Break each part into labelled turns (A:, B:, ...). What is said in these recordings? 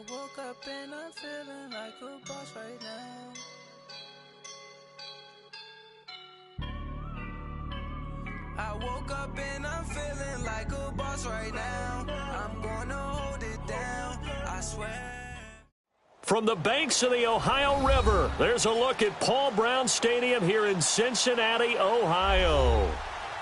A: woke up and I'm feeling like a boss right now. I woke up and I'm feeling like a boss right now. I'm gonna hold it down, I swear.
B: From the banks of the Ohio River, there's a look at Paul Brown Stadium here in Cincinnati, Ohio.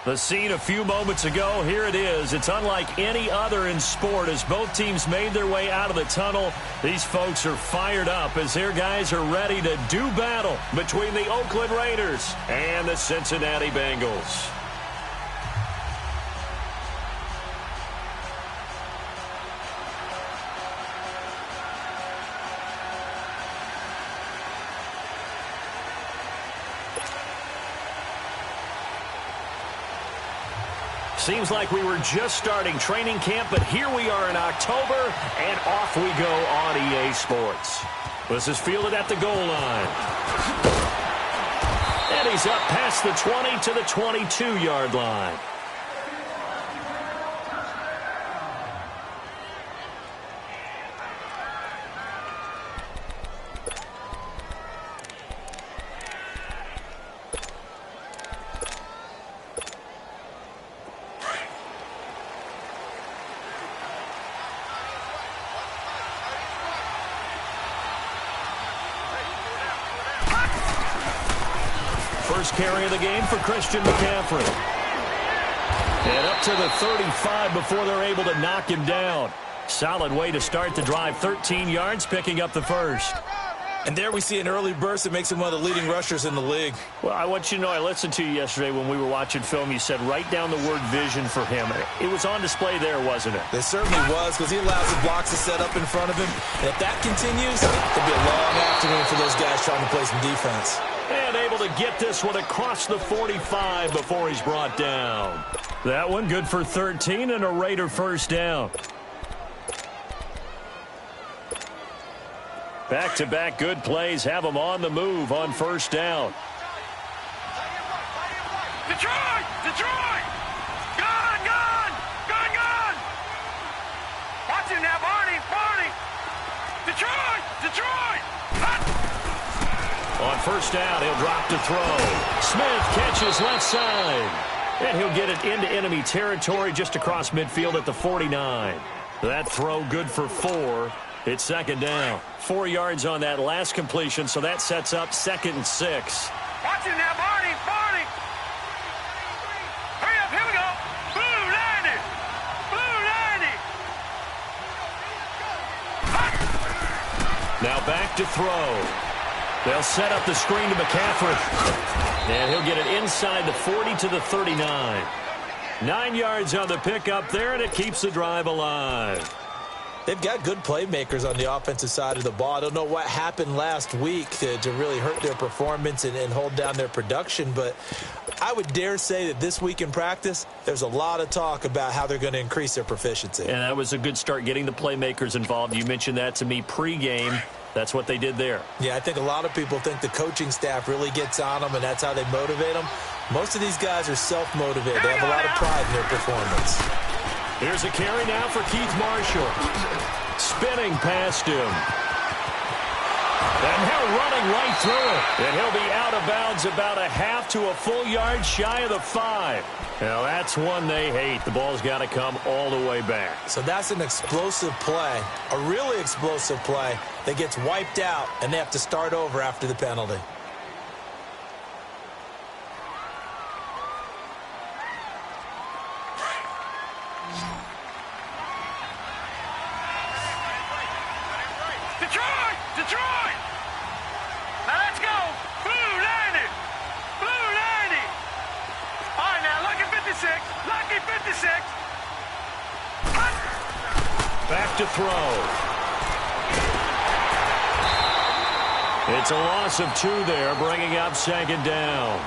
B: The scene a few moments ago, here it is. It's unlike any other in sport as both teams made their way out of the tunnel. These folks are fired up as their guys are ready to do battle between the Oakland Raiders and the Cincinnati Bengals. Seems like we were just starting training camp, but here we are in October, and off we go on EA Sports. This is fielded at the goal line. And he's up past the 20 to the 22-yard line. First carry of the game for Christian McCaffrey. And up to the 35 before they're able to knock him down. Solid way to start the drive. 13 yards, picking up the first.
C: And there we see an early burst that makes him one of the leading rushers in the league.
B: Well, I want you to know, I listened to you yesterday when we were watching film. You said write down the word vision for him. It was on display there, wasn't it?
C: It certainly was, because he allows the blocks to set up in front of him. And if that continues, it'll be a long afternoon for those guys trying to play some defense.
B: And able to get this one across the 45 before he's brought down. That one good for 13 and a Raider first down. Back-to-back good plays have them on the move on first down.
D: Detroit! Detroit! Gone! Gone! Gone! Gone! Watch him now, Barney! Barney! Detroit! Detroit!
B: On first down, he'll drop to throw. Smith catches left side. And he'll get it into enemy territory just across midfield at the 49. That throw good for 4. It's second down. 4 yards on that last completion, so that sets up 2nd and 6.
D: Watch him now, Barney! Barney! Hurry up, here we go! Blue 90! Blue 90!
B: Now back to throw. They'll set up the screen to McCaffrey. And he'll get it inside the 40 to the 39. 9 yards on the pickup there, and it keeps the drive alive.
C: They've got good playmakers on the offensive side of the ball. I don't know what happened last week to really hurt their performance and hold down their production, but I would dare say that this week in practice, there's a lot of talk about how they're going to increase their proficiency.
B: And that was a good start, getting the playmakers involved. You mentioned that to me pregame. That's what they did there.
C: Yeah, I think a lot of people think the coaching staff really gets on them, and that's how they motivate them. Most of these guys are self-motivated. They have a lot of pride in their performance.
B: Here's a carry now for Keith Marshall. Spinning past him. And now running right through it. And he'll be out of bounds about a half to a full yard shy of the 5. Now that's one they hate. The ball's got to come all the way back.
C: So that's an explosive play, a really explosive play that gets wiped out, and they have to start over after the penalty.
D: Detroit! Detroit! Now let's go! Blue 90! Blue 90! All right, now, lucky 56! Lucky 56!
B: Back to throw. It's a loss of 2 there, bringing up 2nd down.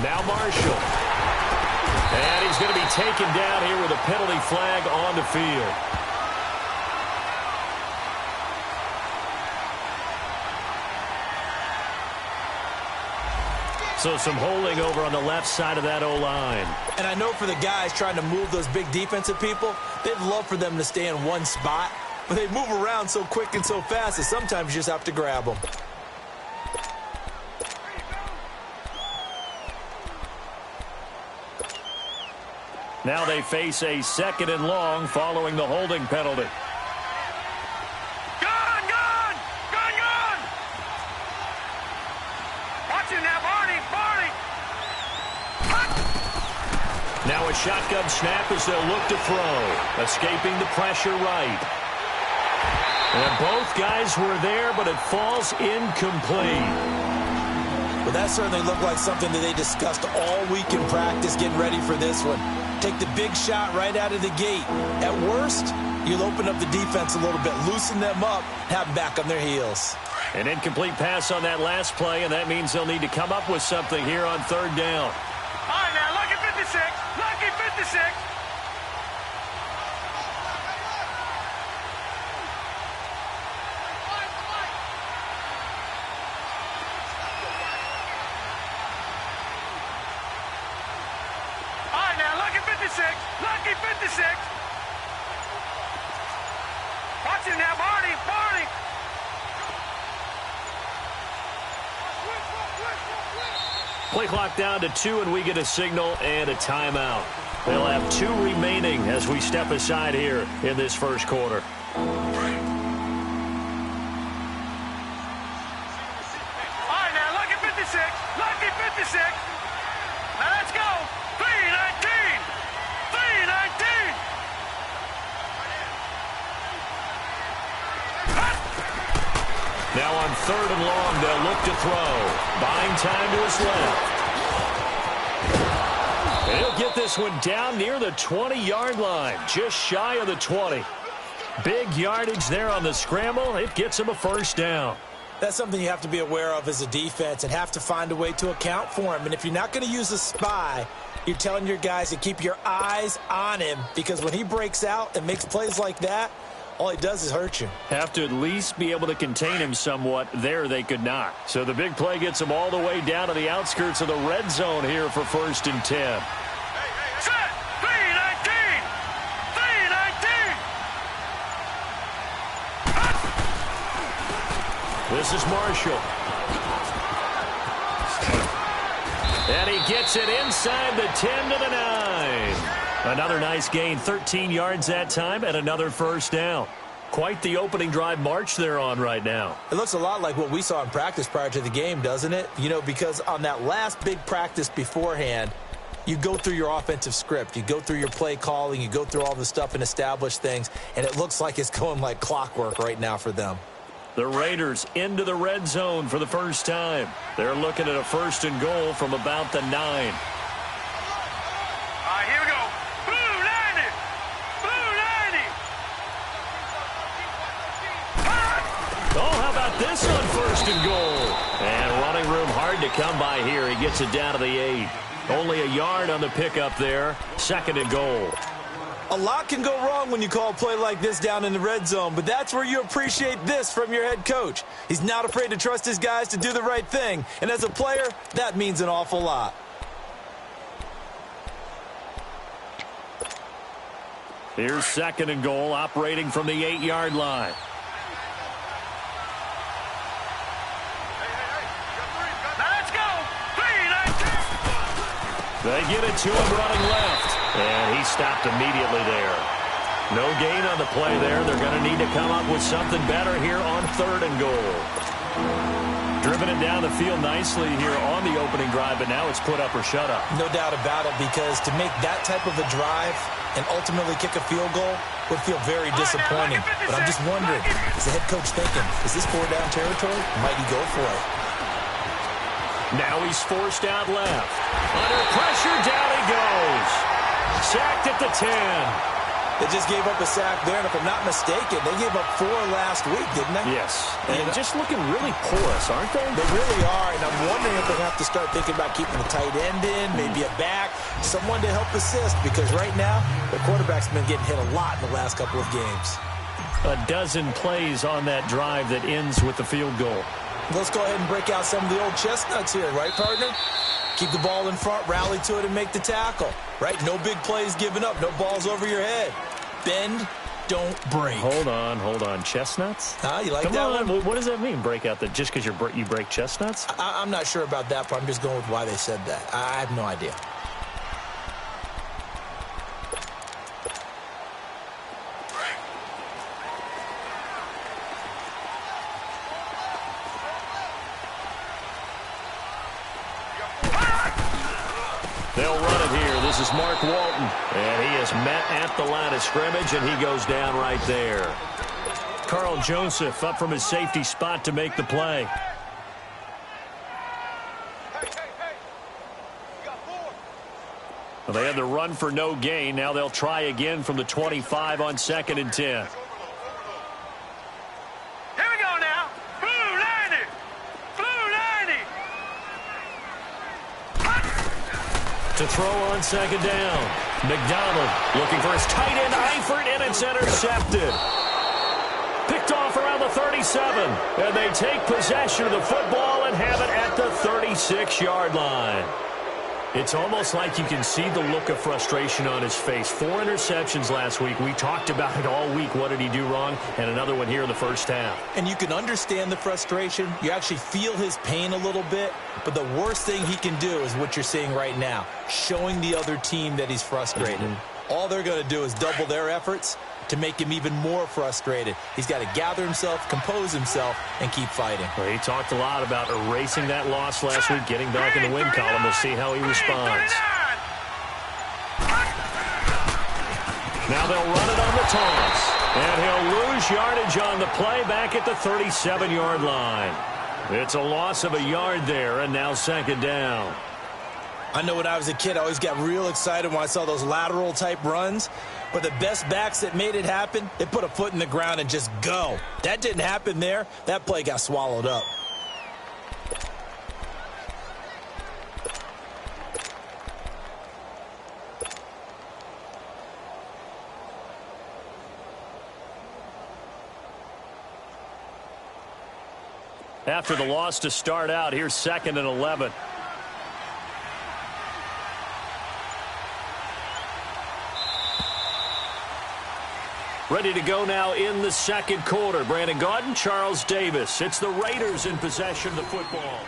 B: Now Marshall. And he's going to be taken down here with a penalty flag on the field. So some holding over on the left side of that O-line.
C: And I know for the guys trying to move those big defensive people, they'd love for them to stay in one spot, but they move around so quick and so fast that sometimes you just have to grab them.
B: Now they face a 2nd and long following the holding penalty. Now a shotgun snap as they'll look to throw. Escaping the pressure right. And both guys were there, but it falls incomplete.
C: Well, that certainly looked like something that they discussed all week in practice getting ready for this one. Take the big shot right out of the gate. At worst, you'll open up the defense a little bit, loosen them up, have them back on their heels.
B: An incomplete pass on that last play, and that means they'll need to come up with something here on 3rd down.
D: All right, now, lucky 56. Lucky 56. All right, now, lucky 56. Lucky 56. Watch it now, Barney. Barney.
B: Play clock down to 2, and we get a signal and a timeout. They'll have 2 remaining as we step aside here in this first quarter.
D: All right, now, lucky 56. Lucky 56. Now, let's go. 3-19. 3-19.
B: Now on 3rd and long, they'll look to throw. Buying time to his left. He'll get this one down near the 20-yard line, just shy of the 20. Big yardage there on the scramble. It gets him a 1st down.
C: That's something you have to be aware of as a defense and have to find a way to account for him. And if you're not going to use a spy, you're telling your guys to keep your eyes on him, because when he breaks out and makes plays like that, all he does is hurt you.
B: Have to at least be able to contain him somewhat. There they could not. So the big play gets him all the way down to the outskirts of the red zone here for 1st and 10.
D: Set. 3-19. 3-19.
B: This is Marshall. And he gets it inside the 10 to the 9. Another nice gain, 13 yards that time, and another 1st down. Quite the opening drive march they're on right now.
C: It looks a lot like what we saw in practice prior to the game, doesn't it? You know, because on that last big practice beforehand, you go through your offensive script. You go through your play calling. You go through all the stuff and establish things, and it looks like it's going like clockwork right now for them.
B: The Raiders into the red zone for the first time. They're looking at a 1st and goal from about the 9.
D: All right, here we go. Blue 90. Blue 90.
B: Oh, how about this on 1st and goal? And running room hard to come by here. He gets it down to the 8. Only a yard on the pickup there. 2nd and goal.
C: A lot can go wrong when you call a play like this down in the red zone, but that's where you appreciate this from your head coach. He's not afraid to trust his guys to do the right thing, and as a player, that means an awful lot.
B: Here's 2nd and goal, operating from the 8-yard line.
D: Let's go. 3-19.
B: They get it to him running left. And he stopped immediately there. No gain on the play there. They're going to need to come up with something better here on 3rd and goal. Driven it down the field nicely here on the opening drive, but now it's put up or shut up.
C: No doubt about it, because to make that type of a drive and ultimately kick a field goal would feel very disappointing. But I'm just wondering, is the head coach thinking, is this 4-down territory? Might he go for it?
B: Now he's forced out left. Under pressure, down he goes. Sacked at the 10.
C: They just gave up a sack there, and if I'm not mistaken, they gave up 4 last week, didn't they?
B: Yes, and just looking really porous, aren't they?
C: They really are, and I'm wondering if they have to start thinking about keeping the tight end in, maybe a back, someone to help assist, because right now, the quarterback's been getting hit a lot in the last couple of games.
B: A dozen plays on that drive that ends with the field goal.
C: Let's go ahead and break out some of the old chestnuts here, right, partner? Keep the ball in front, rally to it, and make the tackle, right? No big plays given up, no balls over your head. Bend, don't break.
B: Hold on. Chestnuts?
C: You like
B: Come
C: that
B: on.
C: one?
B: What does that mean, break out? Just because you break chestnuts?
C: I'm not sure about that, but I'm just going with why they said that. I have no idea.
B: They'll run it here. This is Mark Walton, and he is met at the line of scrimmage, and he goes down right there. Carl Joseph up from his safety spot to make the play. Well, they had the run for no gain. Now they'll try again from the 25 on 2nd and 10. To throw on 2nd down. McDonald looking for his tight end, Eifert, and it's intercepted. Picked off around the 37. And they take possession of the football and have it at the 36-yard line. It's almost like you can see the look of frustration on his face. 4 interceptions last week. We talked about it all week. What did he do wrong? And another one here in the first half.
C: And you can understand the frustration. You actually feel his pain a little bit. But the worst thing he can do is what you're seeing right now, showing the other team that he's frustrated. All they're going to do is double their efforts to make him even more frustrated. He's got to gather himself, compose himself, and keep fighting.
B: Well, he talked a lot about erasing that loss last week, getting back in the win column. We'll see how he responds. Now they'll run it on the toss. And he'll lose yardage on the play back at the 37-yard line. It's a loss of a yard there, and now 2nd down.
C: I know when I was a kid, I always got real excited when I saw those lateral-type runs. But the best backs that made it happen, they put a foot in the ground and just go. That didn't happen there. That play got swallowed up.
B: After the loss to start out, here's 2nd and 11. Ready to go now in the 2nd quarter. Brandon Gaudin, Charles Davis. It's the Raiders in possession of the football.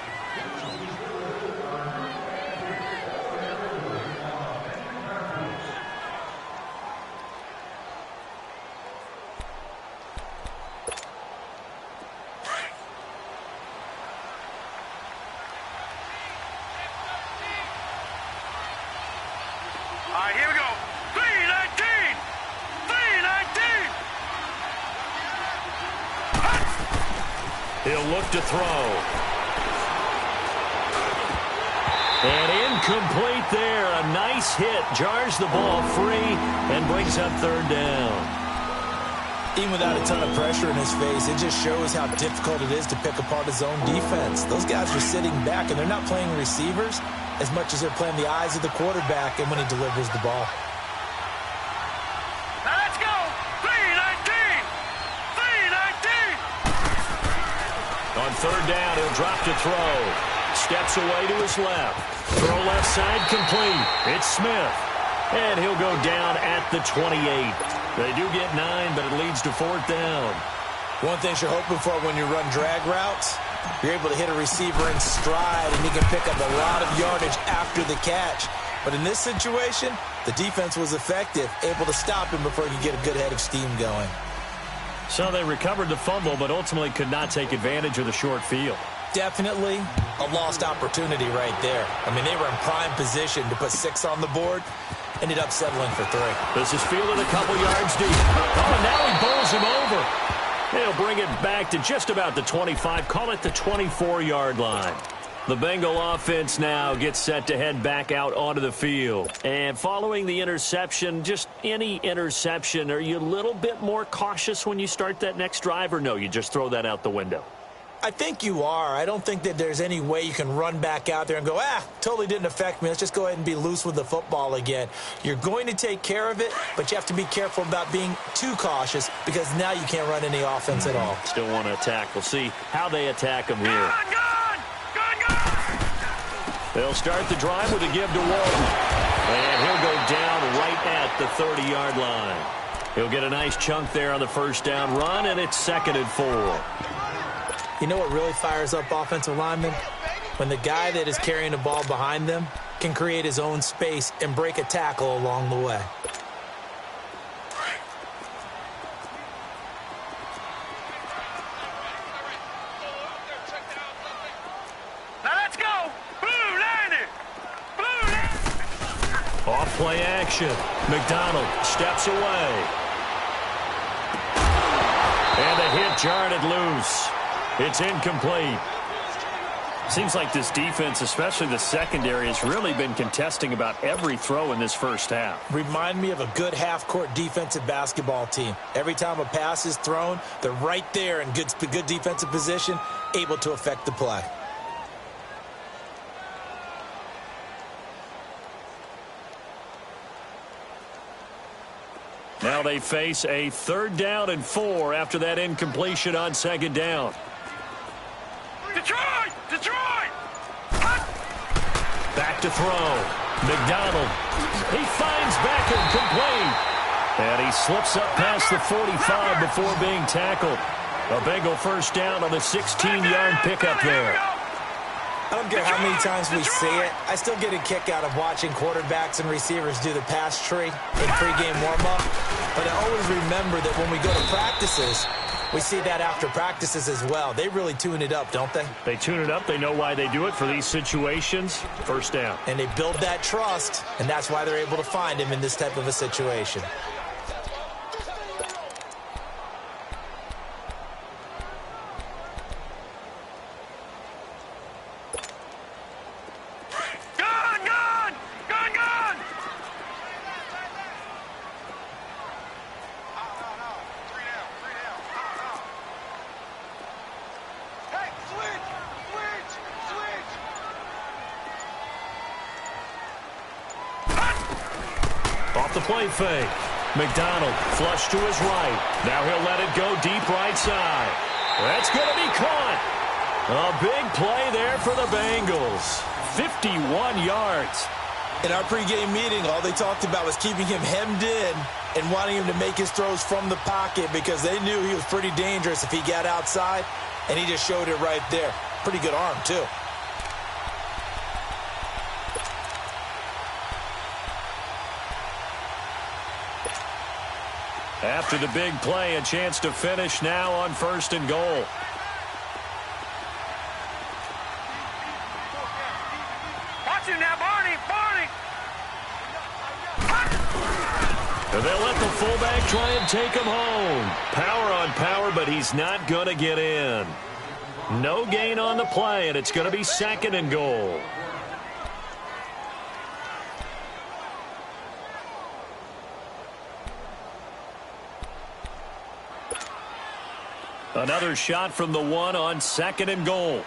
D: All right, here we go. 319! 319!
B: He'll look to throw. And incomplete there. A nice hit. Jars the ball free and brings up 3rd down.
C: Even without a ton of pressure in his face, it just shows how difficult it is to pick apart his own defense. Those guys are sitting back, and they're not playing receivers as much as they're playing the eyes of the quarterback and when he delivers the ball.
D: Now let's go! 319! 319!
B: On 3rd down, he'll drop to throw. Steps away to his left. Throw left side complete. It's Smith. And he'll go down at the 28. They do get 9, but it leads to 4th down.
C: One thing you're hoping for when you run drag routes, you're able to hit a receiver in stride, and he can pick up a lot of yardage after the catch. But in this situation, the defense was effective, able to stop him before he could get a good head of steam going.
B: So they recovered the fumble, but ultimately could not take advantage of the short field.
C: Definitely a lost opportunity right there. I mean, they were in prime position to put 6 on the board. Ended up settling for 3.
B: This is fielded a couple yards deep. Oh, and now he bowls him over. They'll bring it back to just about the 25. Call it the 24-yard line. The Bengal offense now gets set to head back out onto the field. And following the interception, just any interception, are you a little bit more cautious when you start that next drive, or no, you just throw that out the window?
C: I think you are. I don't think that there's any way you can run back out there and go, totally didn't affect me. Let's just go ahead and be loose with the football again. You're going to take care of it, but you have to be careful about being too cautious because now you can't run any offense at all.
B: Still want to attack. We'll see how they attack them here. They'll start the drive with a give to Walton. And he'll go down right at the 30-yard line. He'll get a nice chunk there on the first down run, and it's 2nd and 4.
C: You know what really fires up offensive linemen? When the guy that is carrying the ball behind them can create his own space and break a tackle along the way.
D: Now let's go! Blue landed! Blue landed!
B: Off play action. McDonald steps away. And the hit jarred it loose. It's incomplete. Seems like this defense, especially the secondary, has really been contesting about every throw in this first half.
C: Remind me of a good half-court defensive basketball team. Every time a pass is thrown, they're right there in good defensive position, able to affect the play.
B: Now they face a 3rd down and 4 after that incompletion on 2nd down.
D: Detroit! Detroit!
B: Back to throw. McDonald. He finds Beckham complete. And he slips up past the 45 before being tackled. A Bengal first down on the 16-yard pickup there.
C: I don't care how many times we see it. I still get a kick out of watching quarterbacks and receivers do the pass tree in pregame warm-up. But I always remember that when we go to practices, we see that after practices as well. They really tune it up, don't they?
B: They tune it up. They know why they do it for these situations. First down.
C: And they build that trust, and that's why they're able to find him in this type of a situation.
B: Off the play fake. McDonald flush to his right. Now he'll let it go deep right side. That's going to be caught. A big play there for the Bengals. 51 yards.
C: In our pregame meeting, all they talked about was keeping him hemmed in and wanting him to make his throws from the pocket because they knew he was pretty dangerous if he got outside, and he just showed it right there. Pretty good arm, too.
B: After the big play, a chance to finish now on 1st and goal.
D: Watch him now, Barney! Barney!
B: They'll let the fullback try and take him home. Power on power, but he's not going to get in. No gain on the play, and it's going to be 2nd and goal. Another shot from the 1 on 2nd and goal.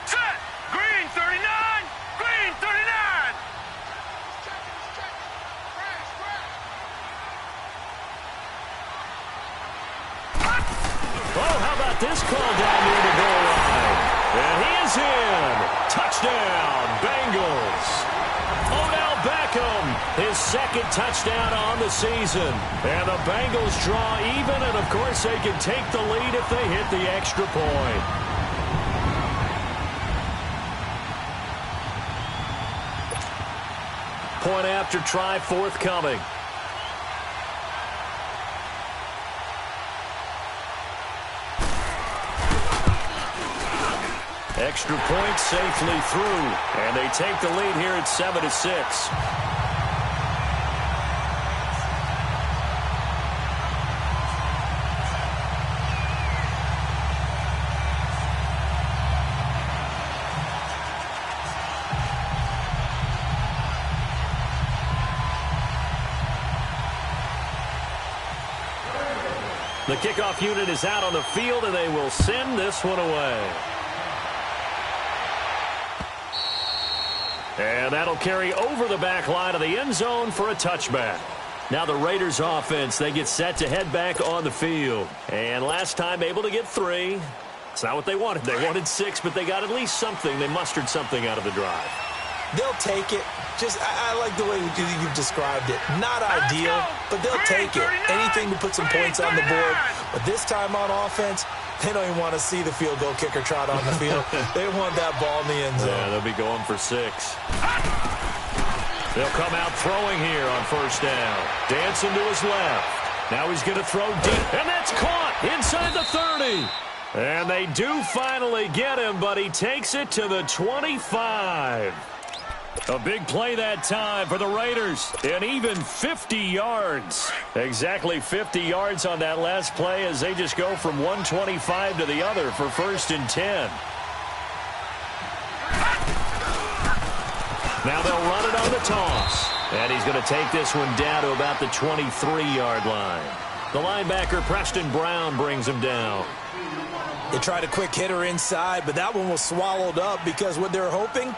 D: Set! Green 39! Green 39!
B: Oh, how about this call down near the goal line? And he is in. Touchdown, Bengals. Odell Beckham, his 2nd touchdown on the season. And the Bengals draw even, and of course they can take the lead if they hit the extra point. Point after try forthcoming. Extra point safely through, and they take the lead here at 7-6. The kickoff unit is out on the field, and they will send this one away. And that'll carry over the back line of the end zone for a touchback. Now the Raiders offense, they get set to head back on the field. And last time able to get 3. It's not what they wanted. They wanted 6, but they got at least something. They mustered something out of the drive.
C: They'll take it. I like the way you've described it. Not ideal, but they'll take it. Anything to put some points on the board. But this time on offense, they don't even want to see the field goal kicker trot on the field. They want that ball in the end zone.
B: Yeah, they'll be going for 6. They'll come out throwing here on first down. Dancing to his left. Now he's going to throw deep, and that's caught inside the 30. And they do finally get him, but he takes it to the 25. A big play that time for the Raiders. And even 50 yards. Exactly 50 yards on that last play as they just go from 125 to the other for 1st and 10. Now they'll run it on the toss. And he's going to take this one down to about the 23-yard line. The linebacker, Preston Brown, brings him down.
C: They tried a quick hitter inside, but that one was swallowed up because what they're hoping,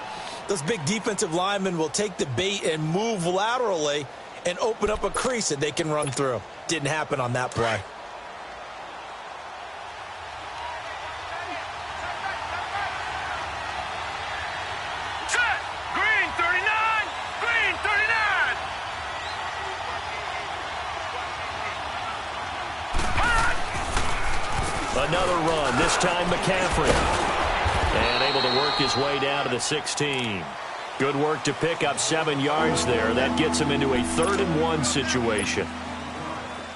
C: those big defensive linemen will take the bait and move laterally and open up a crease that they can run through. Didn't happen on that play.
D: Set. Green 39. Green 39.
B: Another run, this time McCaffrey. And able to work his way down to the 16. Good work to pick up 7 yards there. That gets him into a 3rd and 1 situation.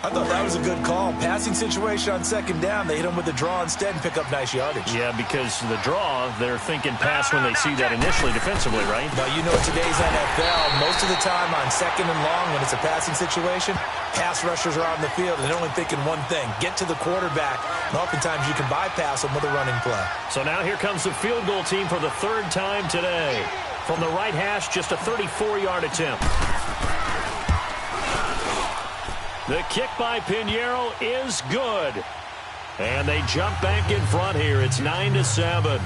C: I thought that was a good call. Passing situation on 2nd down. They hit him with the draw instead and pick up nice yardage.
B: Yeah, because the draw, they're thinking pass when they see that initially defensively, right?
C: But you know, today's NFL, most of the time on 2nd and long when it's a passing situation, pass rushers are out in the field and they're only thinking one thing, get to the quarterback. And oftentimes you can bypass them with a running play.
B: So now here comes the field goal team for the 3rd time today. From the right hash, just a 34-yard attempt. The kick by Pinheiro is good. And they jump back in front here. It's 9-7.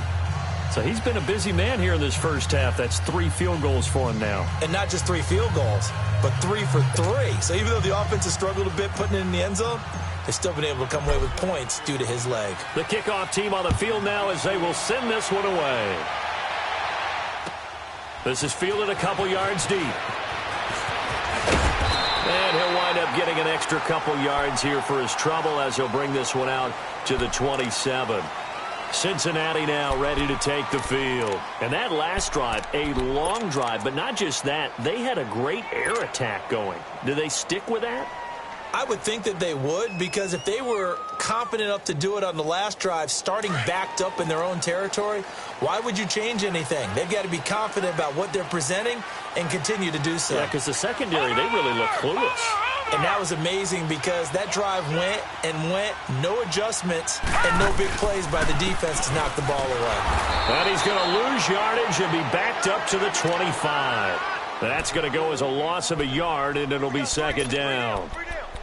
B: So he's been a busy man here in this first half. That's 3 field goals for him now.
C: And not just 3 field goals, but 3 for 3. So even though the offense has struggled a bit putting it in the end zone, they've still been able to come away with points due to his leg.
B: The kickoff team on the field now as they will send this one away. This is fielded a couple yards deep. And he'll wind up getting an extra couple yards here for his trouble as he'll bring this one out to the 27. Cincinnati now ready to take the field. And that last drive, a long drive, but not just that. They had a great air attack going. Do they stick with that?
C: I would think that they would, because if they were confident enough to do it on the last drive, starting backed up in their own territory, why would you change anything? They've got to be confident about what they're presenting and continue to do so.
B: Yeah, because the secondary, they really look clueless.
C: And that was amazing because that drive went and went, no adjustments and no big plays by the defense to knock the ball away.
B: And he's going to lose yardage and be backed up to the 25. That's going to go as a loss of a yard, and it'll be 2nd down.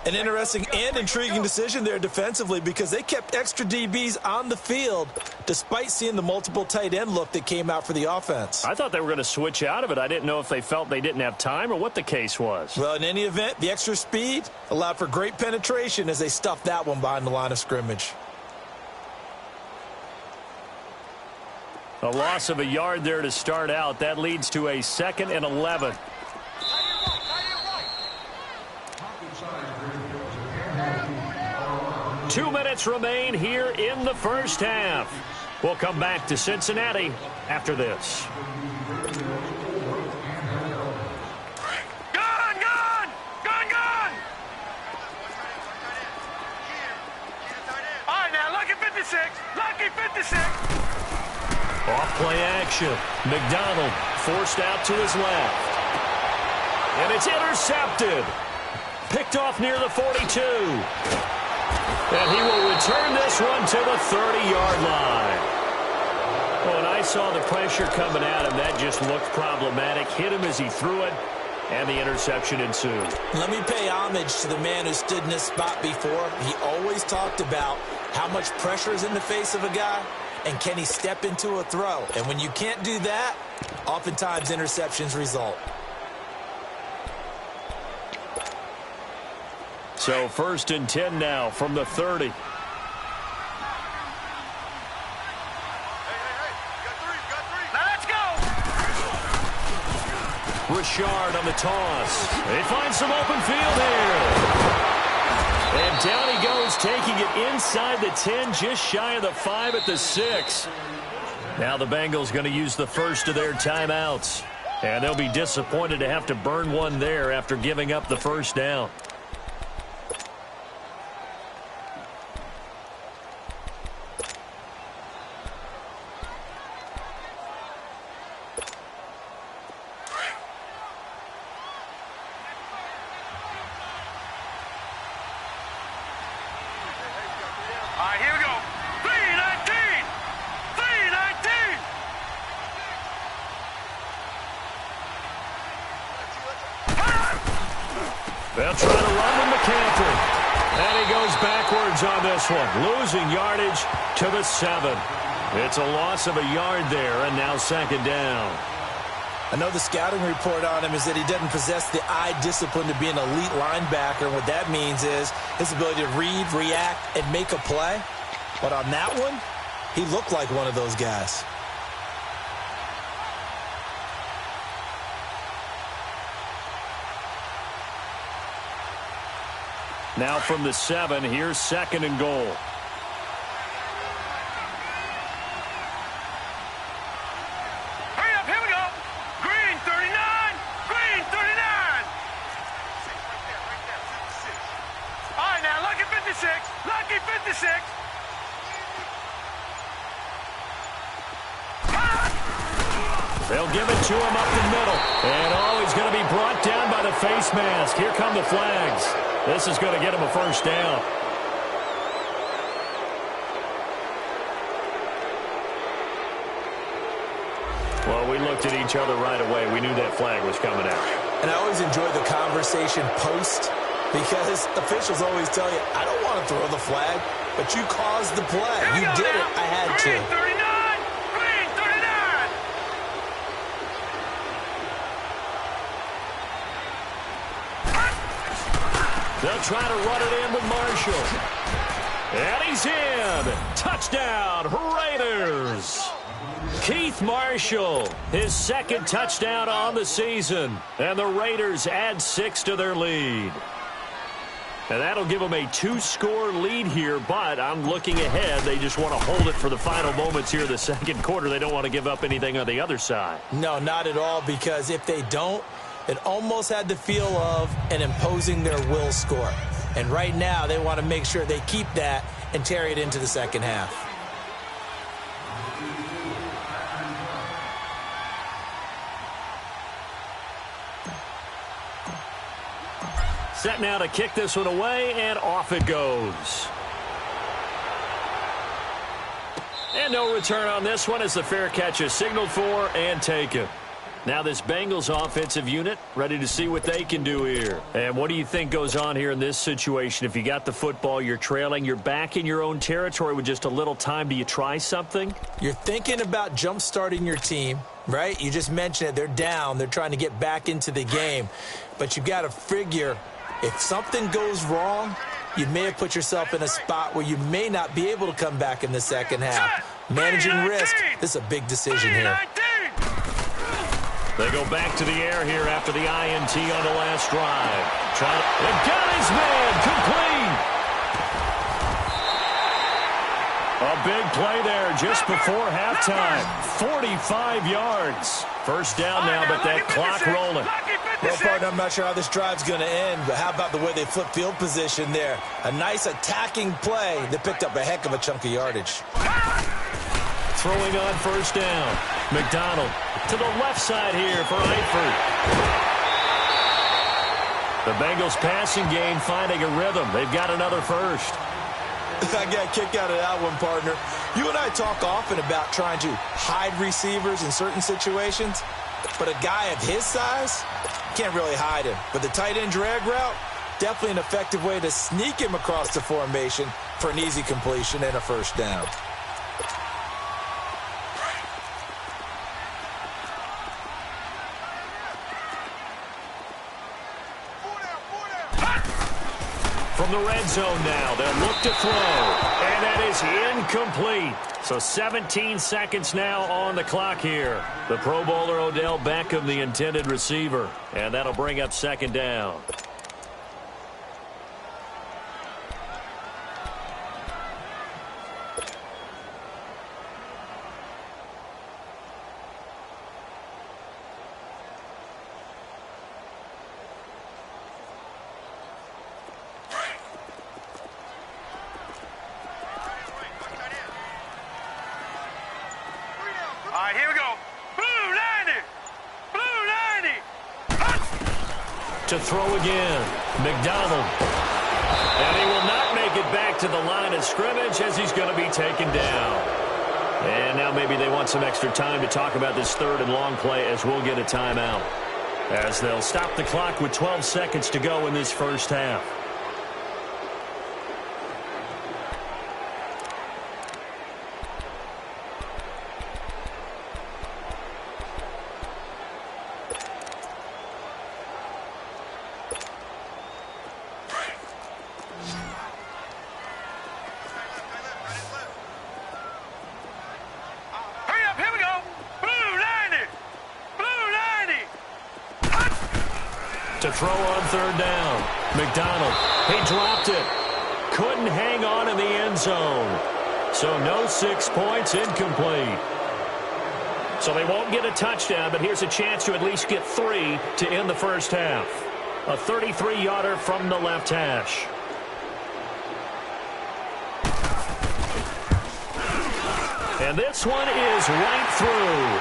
C: An interesting and intriguing decision there defensively because they kept extra DBs on the field despite seeing the multiple tight end look that came out for the offense.
B: I thought they were going to switch out of it. I didn't know if they felt they didn't have time or what the case was.
C: Well, in any event, the extra speed allowed for great penetration as they stuffed that one behind the line of scrimmage.
B: A loss of a yard there to start out. That leads to a 2nd and 11. Two minutes remain here in the first half. We'll come back to Cincinnati after this.
D: Gun, gun! Gun, gun! All right, now, lucky 56. Lucky 56.
B: Off play action. McDonald forced out to his left. And it's intercepted. Picked off near the 42. And he will return this one to the 30-yard line. When I saw the pressure coming at him, that just looked problematic. Hit him as he threw it. and the interception ensued.
C: Let me pay homage to the man who stood in this spot before. He always talked about how much pressure is in the face of a guy, and can he step into a throw? And when you can't do that, oftentimes interceptions result.
B: So 1st and 10 now from the 30. Richard on the toss. They find some open field here. And down he goes, taking it inside the 10, just shy of the 5 at the 6. Now the Bengals going to use the first of their timeouts. And they'll be disappointed to have to burn one there after giving up the first down. They'll try to run with McCaffrey. And he goes backwards on this one, losing yardage to the 7. It's a loss of a yard there, and now 2nd down.
C: I know the scouting report on him is that he doesn't possess the eye discipline to be an elite linebacker. And what that means is his ability to read, react, and make a play. But on that one, he looked like one of those guys.
B: Now from the 7, here's 2nd and goal.
D: Hurry up, here we go. Green 39, green 39. All right, now, lucky 56, lucky 56.
B: They'll give it to him up the middle. And he's going to be brought down by the face mask. Here come the flags. This is going to get him a first down. Well, we looked at each other right away. We knew that flag was coming out.
C: And I always enjoy the conversation post, because officials always tell you, I don't want to throw the flag, but you caused the play. You did it. I had to.
D: Green 39, green 39.
B: They'll try to run it in with Marshall. And he's in. Touchdown, Raiders. Keith Marshall, his 2nd touchdown on the season. And the Raiders add 6 to their lead. And that'll give them a 2-score lead here, but I'm looking ahead. They just want to hold it for the final moments here in the 2nd quarter. They don't want to give up anything on the other side.
C: No, not at all, because if they don't, it almost had the feel of an imposing their will score. And right now, they want to make sure they keep that and carry it into the 2nd half.
B: Set now to kick this one away, and off it goes. And no return on this one as the fair catch is signaled for and taken. Now this Bengals offensive unit ready to see what they can do here. And what do you think goes on here in this situation? If you got the football, you're trailing, you're back in your own territory with just a little time. Do you try something?
C: You're thinking about jump-starting your team, right? You just mentioned it. They're down. They're trying to get back into the game. But you've got to figure, if something goes wrong, you may have put yourself in a spot where you may not be able to come back in the 2nd half. Managing risk, this is a big decision here.
B: They go back to the air here after the INT on the last drive. They've got his man complete. A big play there just before halftime. 45 yards. First down now, but that clock rolling.
C: Well, partner, I'm not sure how this drive's going to end, but how about the way they flip field position there? A nice attacking play that picked up a heck of a chunk of yardage.
B: Throwing on first down. McDonald to the left side here for Eifert. The Bengals passing game finding a rhythm. They've got another first.
C: I got a kick out of that one, partner. You and I talk often about trying to hide receivers in certain situations, but a guy of his size, can't really hide him. But the tight end drag route, definitely an effective way to sneak him across the formation for an easy completion and a first down.
B: From the red zone now, they'll look to throw, and that is incomplete. So 17 seconds now on the clock here. The Pro Bowler Odell Beckham, the intended receiver, and that'll bring up second down.
D: All right, here we go. Blue 90. Blue 90.
B: To throw again, McDonald. And he will not make it back to the line of scrimmage as he's going to be taken down. And now maybe they want some extra time to talk about this third and long play as we'll get a timeout. As they'll stop the clock with 12 seconds to go in this first half. To throw on third down. McDonald, he dropped it. Couldn't hang on in the end zone. So no 6 points, incomplete. So they won't get a touchdown, but here's a chance to at least get 3 to end the first half. A 33-yarder from the left hash. And this one is right through.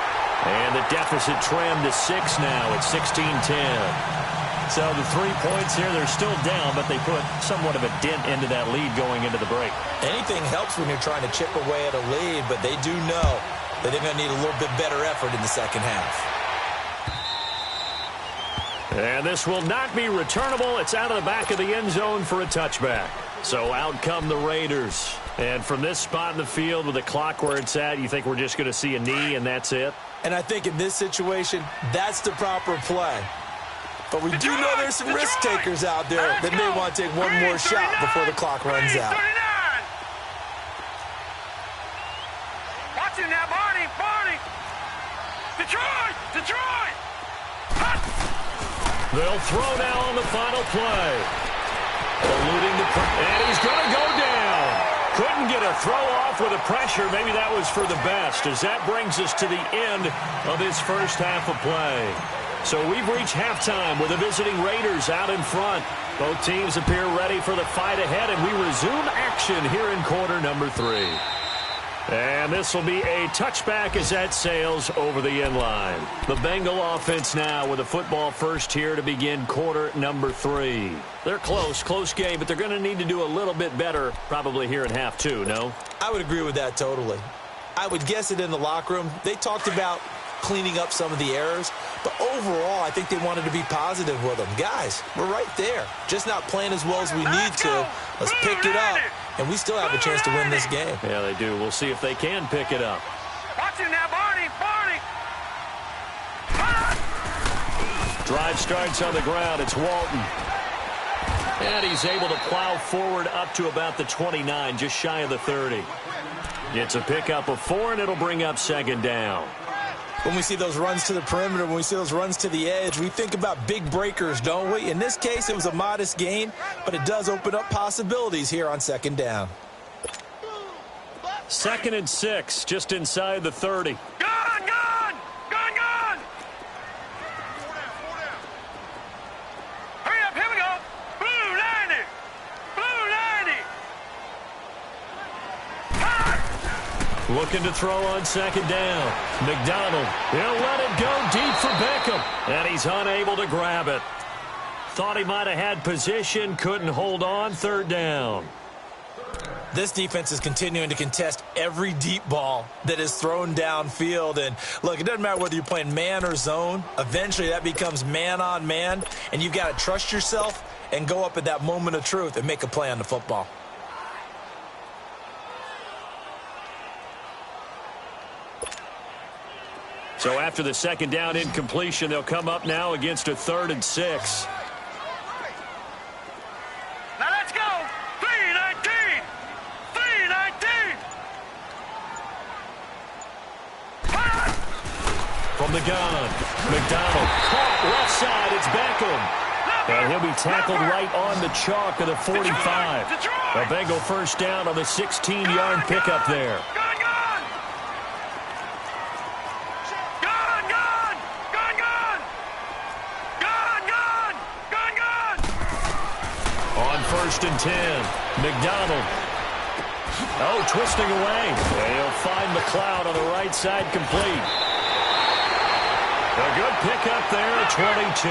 B: And the deficit trimmed to 6 now at 16-10. So the 3 points here, they're still down, but they put somewhat of a dent into that lead going into the break.
C: Anything helps when you're trying to chip away at a lead, but they do know that they're going to need a little bit better effort in the second half.
B: And this will not be returnable. It's out of the back of the end zone for a touchback. So out come the Raiders. And from this spot in the field with the clock where it's at, you think we're just going to see a knee and that's it?
C: And I think in this situation, that's the proper play. But we do know there's some risk takers out there that may want to take one more shot before the clock runs out.
D: Watch him now, Barney, Barney. Detroit, Detroit.
B: They'll throw now on the final play. Eluding the and he's going to go down. Couldn't get a throw off with the pressure. Maybe that was for the best, as that brings us to the end of this first half of play. So we've reached halftime with the visiting Raiders out in front. Both teams appear ready for the fight ahead, and we resume action here in quarter number 3. And this will be a touchback as that sails over the end line. The Bengal offense now with a football first here to begin quarter number 3. They're close game, but they're going to need to do a little bit better probably here in half 2, no?
C: I would agree with that totally. I would guess it in the locker room. They talked about cleaning up some of the errors, but overall, I think they wanted to be positive with them. Guys, we're right there. Just not playing as well as we need to. Let's pick it up, and we still have a chance to win this game.
B: Yeah, they do. We'll see if they can pick it up.
D: Watch him now, Barney, Barney.
B: Drive starts on the ground. It's Walton. And he's able to plow forward up to about the 29, just shy of the 30. It's a pickup of 4, and it'll bring up second down.
C: When we see those runs to the perimeter, when we see those runs to the edge, we think about big breakers, don't we? In this case, it was a modest gain, but it does open up possibilities here on second down.
B: 2nd and 6, just inside the 30.
D: Gone! Hurry up, here we go. Blue 90. Blue 90.
B: Looking to throw on second down. McDonald, he'll let it go deep for Beckham. And he's unable to grab it. Thought he might have had position, couldn't hold on, third down.
C: This defense is continuing to contest every deep ball that is thrown downfield. And, look, it doesn't matter whether you're playing man or zone. Eventually, that becomes man-on-man, and you've got to trust yourself and go up at that moment of truth and make a play on the football.
B: So after the second down incompletion, they'll come up now against a 3rd and 6.
D: Now let's go. 3-19. 3-19.
B: From the gun, McDonald caught left side. It's Beckham. And he'll be tackled right on the chalk of the 45. A Bengal first down on the 16-yard pickup there. On 1st and 10, McDonald. Oh, twisting away. He'll find McLeod on the right side, complete. A good pickup there, 22.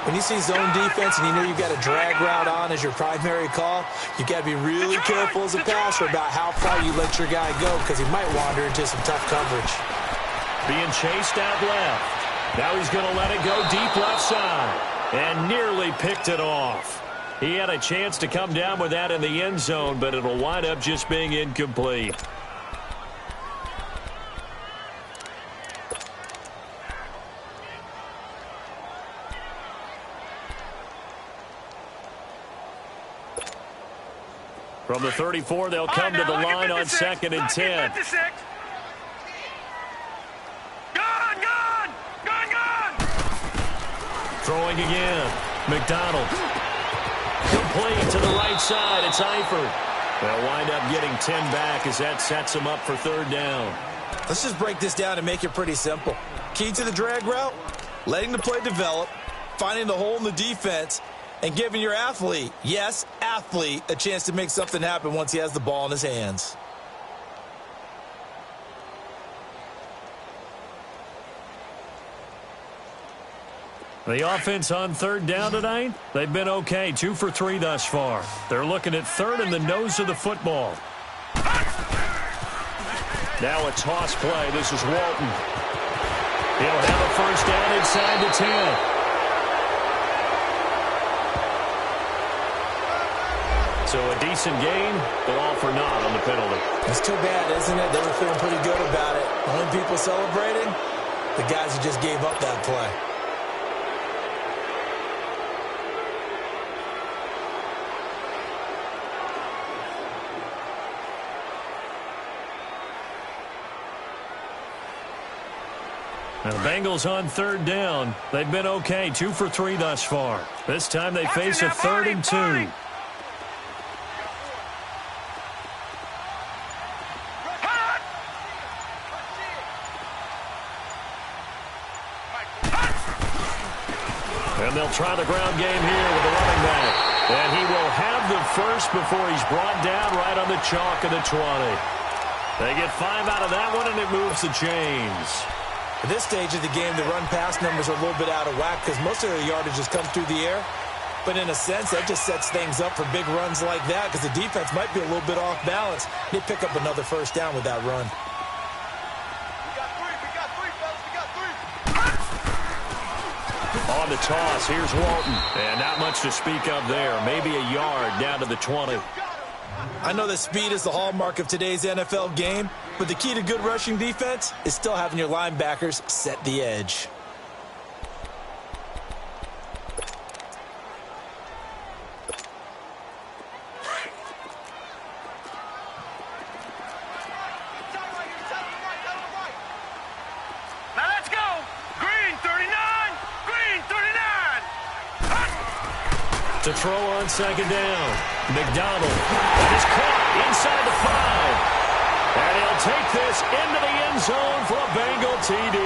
C: When you see zone defense and you know you've got a drag route on as your primary call, you've got to be really careful as a passer about how far you let your guy go because he might wander into some tough coverage.
B: Being chased out left. Now he's going to let it go deep left side. And nearly picked it off. He had a chance to come down with that in the end zone, but it'll wind up just being incomplete. From the 34, they'll come to the line on 2nd and 10. Throwing again. McDonald. Complete to the right side. It's Eifert. They'll wind up getting 10 back as that sets them up for 3rd down.
C: Let's just break this down and make it pretty simple. Key to the drag route, letting the play develop, finding the hole in the defense, and giving your athlete, yes, athlete, a chance to make something happen once he has the ball in his hands.
B: The offense on 3rd down tonight, they've been okay, 2 for 3 thus far. They're looking at 3rd in the nose of the football. Now a toss play. This is Walton. He'll have a first down inside the 10. So a decent gain, but all for naught on the penalty.
C: It's too bad, isn't it? They were feeling pretty good about it. The only people celebrating, the guys who just gave up that play.
B: Now the Bengals on 3rd down. They've been okay, 2 for 3 thus far. This time they face a 3rd and 2. And they'll try the ground game here with the running back. And he will have the first before he's brought down right on the chalk of the 20. They get 5 out of that one, and it moves the chains.
C: At this stage of the game, the run-pass numbers are a little bit out of whack because most of their yardage just comes through the air. But in a sense, that just sets things up for big runs like that because the defense might be a little bit off balance. They pick up another first down with that run.
D: We got three, fellas. We got three.
B: On the toss, here's Walton. And not much to speak of there. Maybe a yard down to the 20.
C: I know that speed is the hallmark of today's NFL game, but the key to good rushing defense is still having your linebackers set the edge.
D: Now let's go. Green 39. Green 39.
B: To throw on 2nd down. McDonald. That is caught inside the 5. And he'll take this into the end zone for a Bengal TD.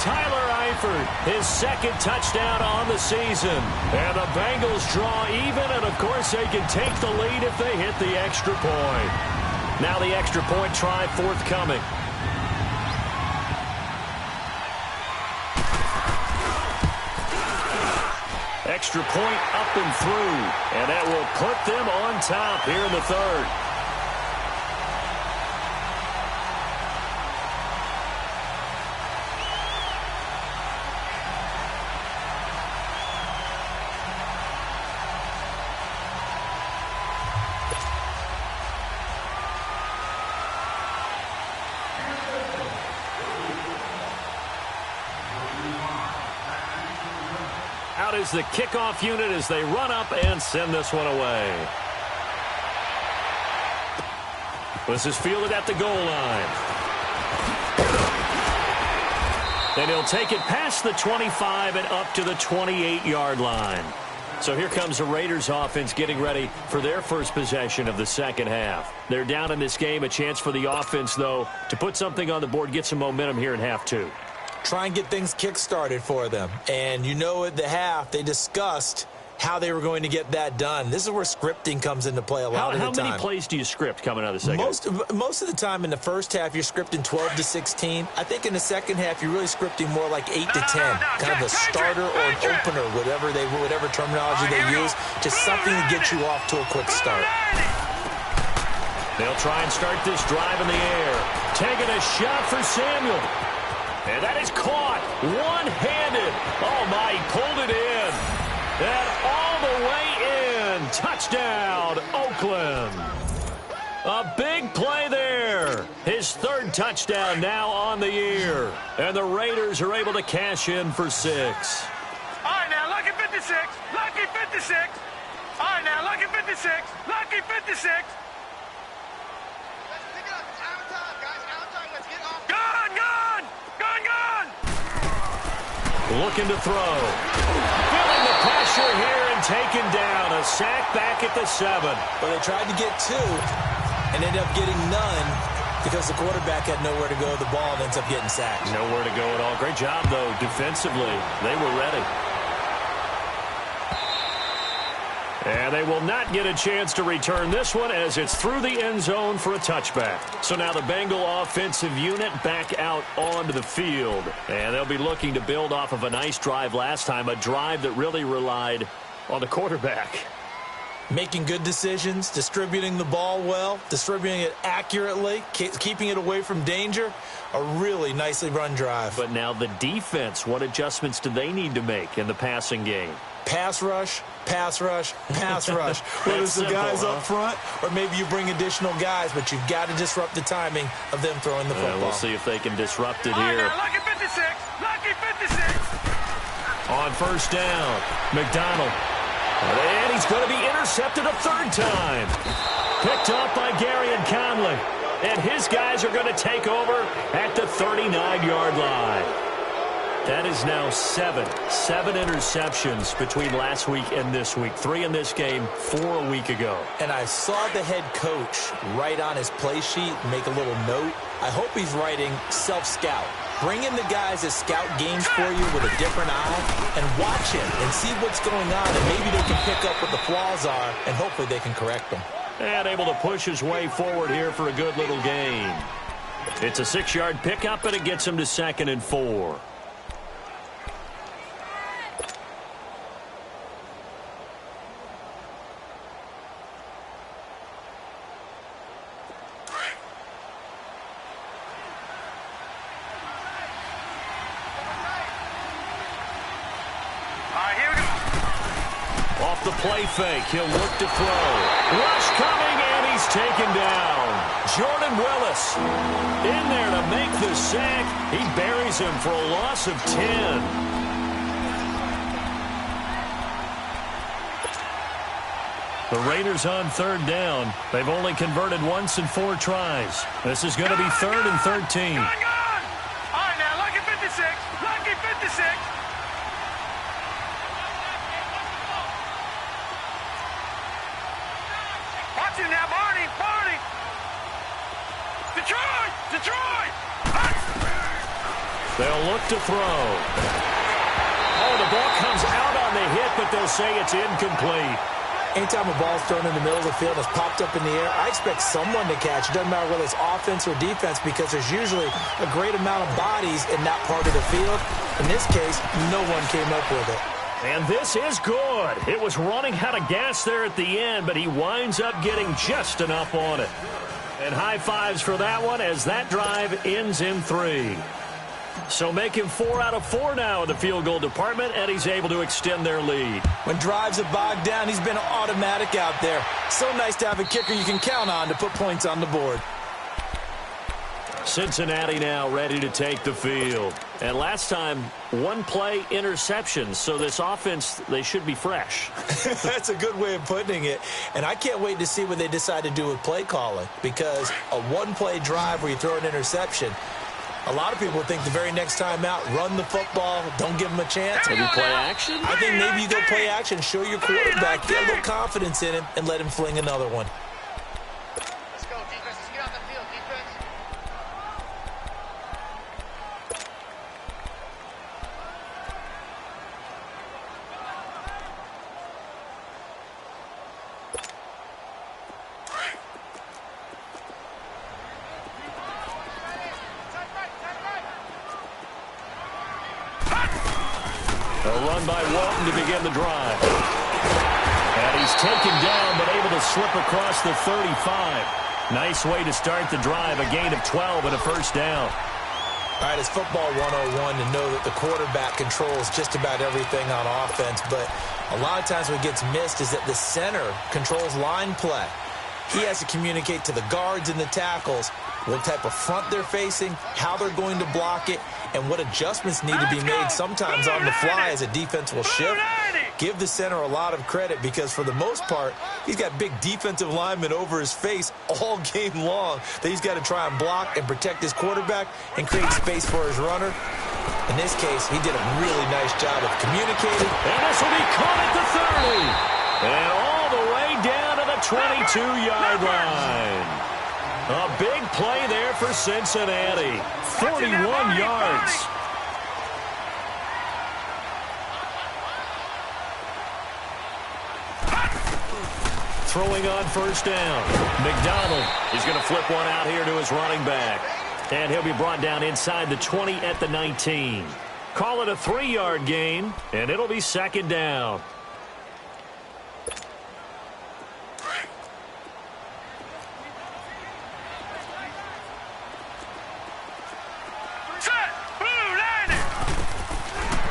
B: Tyler Eifert, his 2nd touchdown on the season. And the Bengals draw even, and of course they can take the lead if they hit the extra point. Now the extra point try forthcoming. Extra point up and through, and that will put them on top here in the third. Out is the kickoff unit as they run up and send this one away. This is fielded at the goal line. Then he'll take it past the 25 and up to the 28-yard line. So here comes the Raiders offense getting ready for their first possession of the second half. They're down in this game. A chance for the offense, though, to put something on the board, get some momentum here in half two.
C: Try and get things kick-started for them. And you know at the half, they discussed how they were going to get that done. This is where scripting comes into play a lot of the time.
B: How many plays do you script coming out of the second?
C: Most of the time in the first half, you're scripting 12 to 16. I think in the second half, you're really scripting more like 8 to 10. Kind of a starter or an opener, whatever terminology they use, just something to get you off to a quick start.
B: They'll try and start this drive in the air. Taking a shot for Samuel. And that is caught one-handed. Oh, my, he pulled it in. And all the way in. Touchdown, Oakland. A big play there. His third touchdown now on the year. And the Raiders are able to cash in for 6.
D: All right, now, lucky 56. Lucky 56. All right, now, lucky 56. Lucky 56.
B: Looking to throw. Feeling the pressure here and taken down. A sack back at the 7.
C: Well, they tried to get 2 and ended up getting none because the quarterback had nowhere to go with the ball and ends up getting sacked.
B: Nowhere to go at all. Great job, though, defensively. They were ready. And they will not get a chance to return this one as it's through the end zone for a touchback. So now the Bengal offensive unit back out onto the field. And they'll be looking to build off of a nice drive last time, a drive that really relied on the quarterback.
C: Making good decisions, distributing the ball well, distributing it accurately, keeping it away from danger. A really nicely run drive.
B: But now the defense, what adjustments do they need to make in the passing game?
C: Pass rush, pass rush, pass rush. Whether it's the guys up front or maybe you bring additional guys, but you've got to disrupt the timing of them throwing the football.
B: We'll see if they can disrupt it
D: here.
B: here.
D: Lucky 56. Lucky 56.
B: On first down, McDonald. And he's going to be intercepted a third time. Picked up by Gary and Conley. And his guys are going to take over at the 39-yard line. That is now 7 interceptions between last week and this week. 3 in this game, 4 a week ago.
C: And I saw the head coach write on his play sheet, make a little note. I hope he's writing self-scout. Bring in the guys that scout games for you with a different eye and watch him and see what's going on, and maybe they can pick up what the flaws are, and hopefully they can correct them.
B: And able to push his way forward here for a good little gain. It's a 6-yard pickup, and it gets him to 2nd and 4. The play fake. He'll look to throw. Rush coming, and he's taken down. Jordan Willis in there to make the sack. He buries him for a loss of 10. The Raiders on third down. They've only converted once in 4 tries. This is going to be 3rd and 13.
D: All right, now, lucky 56. Lucky 56. Now, Barney! Detroit!
B: They'll look to throw. Oh, the ball comes out on the hit, but they'll say it's incomplete.
C: Anytime a ball's thrown in the middle of the field and it's popped up in the air, I expect someone to catch. It doesn't matter whether it's offense or defense because there's usually a great amount of bodies in that part of the field. In this case, no one came up with it.
B: And this is good. It was running out of gas there at the end, but he winds up getting just enough on it. And high fives for that one as that drive ends in 3. So making 4 out of 4 now in the field goal department, and he's able to extend their lead.
C: When drives have bogged down, he's been automatic out there. So nice to have a kicker you can count on to put points on the board.
B: Cincinnati now ready to take the field. And last time, 1-play interception. So this offense, they should be fresh.
C: That's a good way of putting it. And I can't wait to see what they decide to do with play calling. Because a 1-play drive where you throw an interception, a lot of people think the very next time out, run the football, don't give them a chance.
B: Maybe play action?
C: I think maybe you go play action, show your quarterback, get a little confidence in him, and let him fling another one.
D: Let's go, defense. Let's get out the field, defense.
B: A run by Walton to begin the drive. And he's taken down, but able to slip across the 35. Nice way to start the drive, a gain of 12 and a first down.
C: All right, it's football 101 to know that the quarterback controls just about everything on offense, but a lot of times what gets missed is that the center controls line play. He has to communicate to the guards and the tackles what type of front they're facing, how they're going to block it, and what adjustments need to be made sometimes on the fly as a defense will shift. Give the center a lot of credit because for the most part, he's got big defensive linemen over his face all game long that he's got to try and block and protect his quarterback and create space for his runner. In this case, he did a really nice job of communicating.
B: And this will be caught at the 30. And all the way down to the 22-yard line. A big play there for Cincinnati. 41 yards. Throwing on first down. McDonald is going to flip one out here to his running back. And he'll be brought down inside the 20 at the 19. Call it a 3-yard gain, and it'll be second down.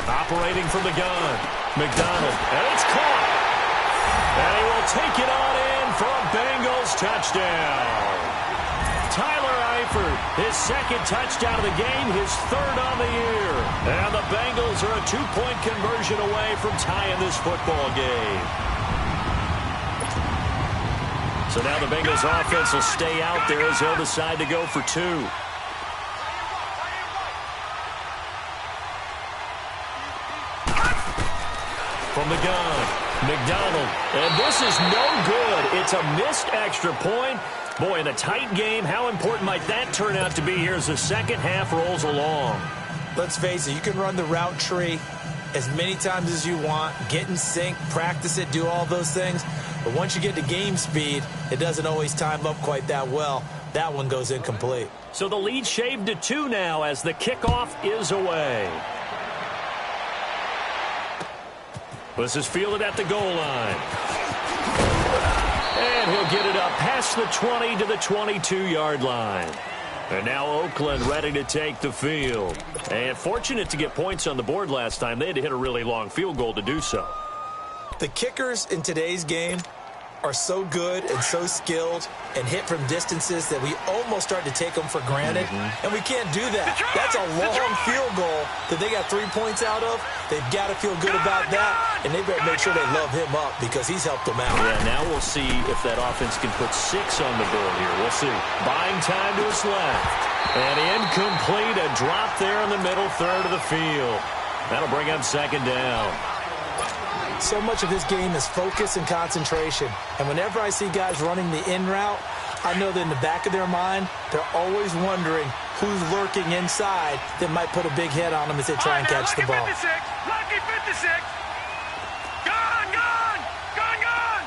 B: Operating from the gun. McDonald, and it's caught. And he will take it on in for a Bengals touchdown. Tyler Eifert, his second touchdown of the game, his third on the year. And the Bengals are a 2-point conversion away from tying this football game. So now the Bengals offense will stay out there as they'll decide to go for 2. From the gun, McDonald, and this is no good. It's a missed extra point. Boy, in a tight game, how important might that turn out to be here as the second half rolls along?
C: Let's face it, you can run the route tree as many times as you want, get in sync, practice it, do all those things. But once you get to game speed, it doesn't always time up quite that well. That one goes incomplete.
B: So the lead shaved to 2 now as the kickoff is away. This is fielded at the goal line. And he'll get it up past the 20 to the 22-yard line. And now Oakland ready to take the field. And fortunate to get points on the board last time. They had to hit a really long field goal to do so.
C: The kickers in today's game are so good and so skilled and hit from distances that we almost start to take them for granted. And we can't do that. That's a long field goal that they got 3 points out of. They've got to feel good about that, and they better make sure they love him up because he's helped them out.
B: Yeah, now we'll see if that offense can put 6 on the board here. We'll see. Buying time to his left. And incomplete, a drop there in the middle third of the field. That'll bring up second down.
C: So much of this game is focus and concentration. And whenever I see guys running the in route, I know that in the back of their mind, they're always wondering who's lurking inside that might put a big hit on them as they try and catch the ball.
D: 56, lucky 56. Gone, gone, gone, gone.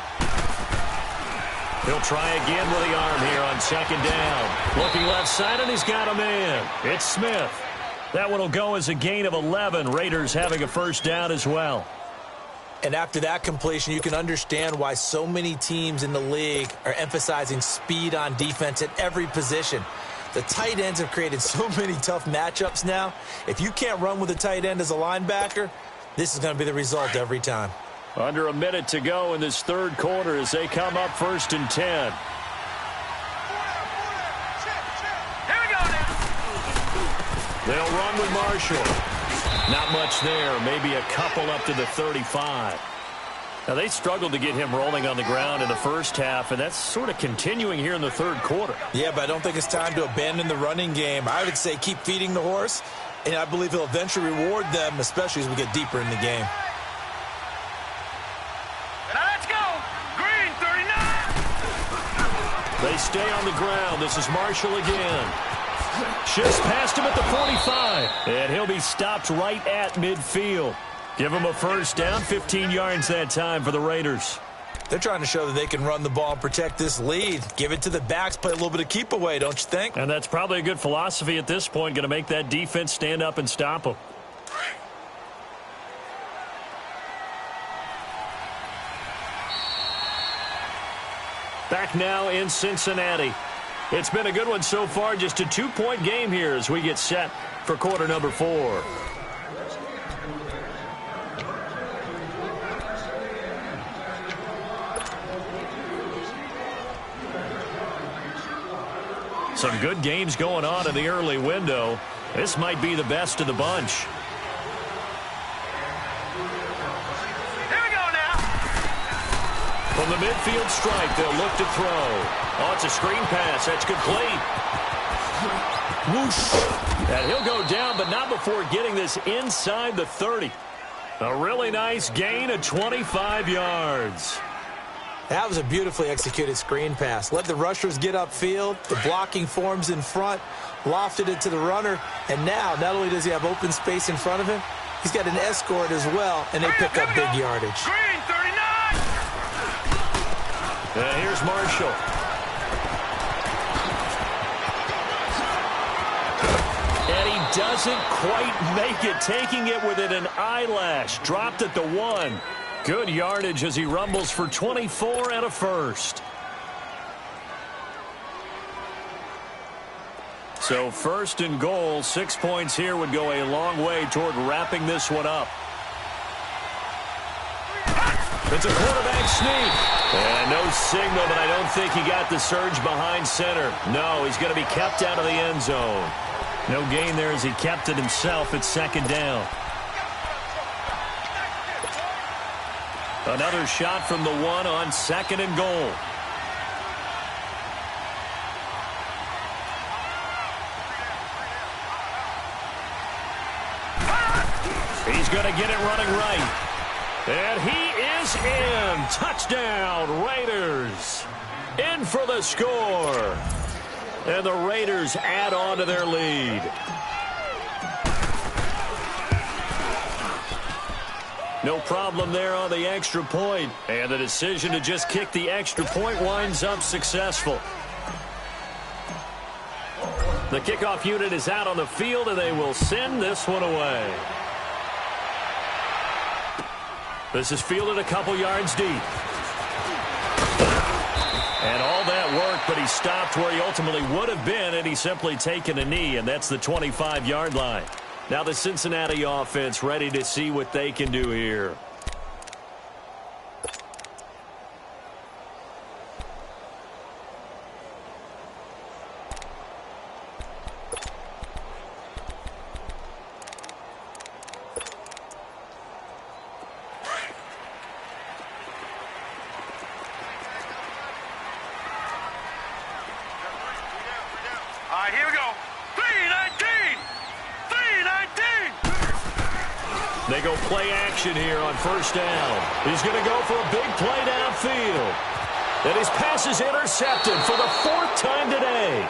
B: He'll try again with the arm here on second down. Looking left side, and he's got a man. It's Smith. That one will go as a gain of 11. Raiders having a first down as well.
C: And after that completion, you can understand why so many teams in the league are emphasizing speed on defense at every position. The tight ends have created so many tough matchups now. If you can't run with a tight end as a linebacker, this is going to be the result every time.
B: Under a minute to go in this third quarter as they come up 1st and 10.
D: Here we go now.
B: They'll run with Marshall. Not much there, maybe a couple up to the 35. Now, they struggled to get him rolling on the ground in the first half, and that's sort of continuing here in the third quarter.
C: Yeah, but I don't think it's time to abandon the running game. I would say keep feeding the horse, and I believe he'll eventually reward them, especially as we get deeper in the game.
D: Now let's go. Green 39.
B: They stay on the ground. This is Marshall again. Shifts past him at the 45, and he'll be stopped right at midfield. Give him a first down, 15 yards that time for the Raiders.
C: They're trying to show that they can run the ball and protect this lead. Give it to the backs, play a little bit of keep away, don't you think?
B: And that's probably a good philosophy at this point, going to make that defense stand up and stop them. Back now in Cincinnati. It's been a good one so far, just a 2-point game here as we get set for quarter number 4. Some good games going on in the early window. This might be the best of the bunch.
D: Here we go now.
B: From the midfield stripe, they'll look to throw. Oh, it's a screen pass. That's complete. Whoosh. And he'll go down, but not before getting this inside the 30. A really nice gain of 25 yards.
C: That was a beautifully executed screen pass. Let the rushers get upfield. The blocking forms in front. Lofted it to the runner. And now, not only does he have open space in front of him, he's got an escort as well, and they pick up big yardage.
D: Green 39.
B: And here's Marshall. And he doesn't quite make it, taking it within an eyelash. Dropped at the 1. Good yardage as he rumbles for 24 and a first. So 1st and goal, 6 points here would go a long way toward wrapping this one up. It's a quarterback sneak. And no signal, but I don't think he got the surge behind center. No, he's going to be kept out of the end zone. No gain there as he kept it himself at 2nd down. Another shot from the 1 on 2nd and goal. He's going to get it running right. And he is in. Touchdown, Raiders. In for the score. And the Raiders add on to their lead. No problem there on the extra point. And the decision to just kick the extra point winds up successful. The kickoff unit is out on the field, and they will send this one away. This is fielded a couple yards deep. And all that work, but he stopped where he ultimately would have been, and he's simply taken a knee, and that's the 25-yard line. Now the Cincinnati offense ready to see what they can do here.
D: All right, here we go. 319. 319.
B: They go play action here on 1st down. He's going to go for a big play downfield. And his pass is intercepted for the 4th time today.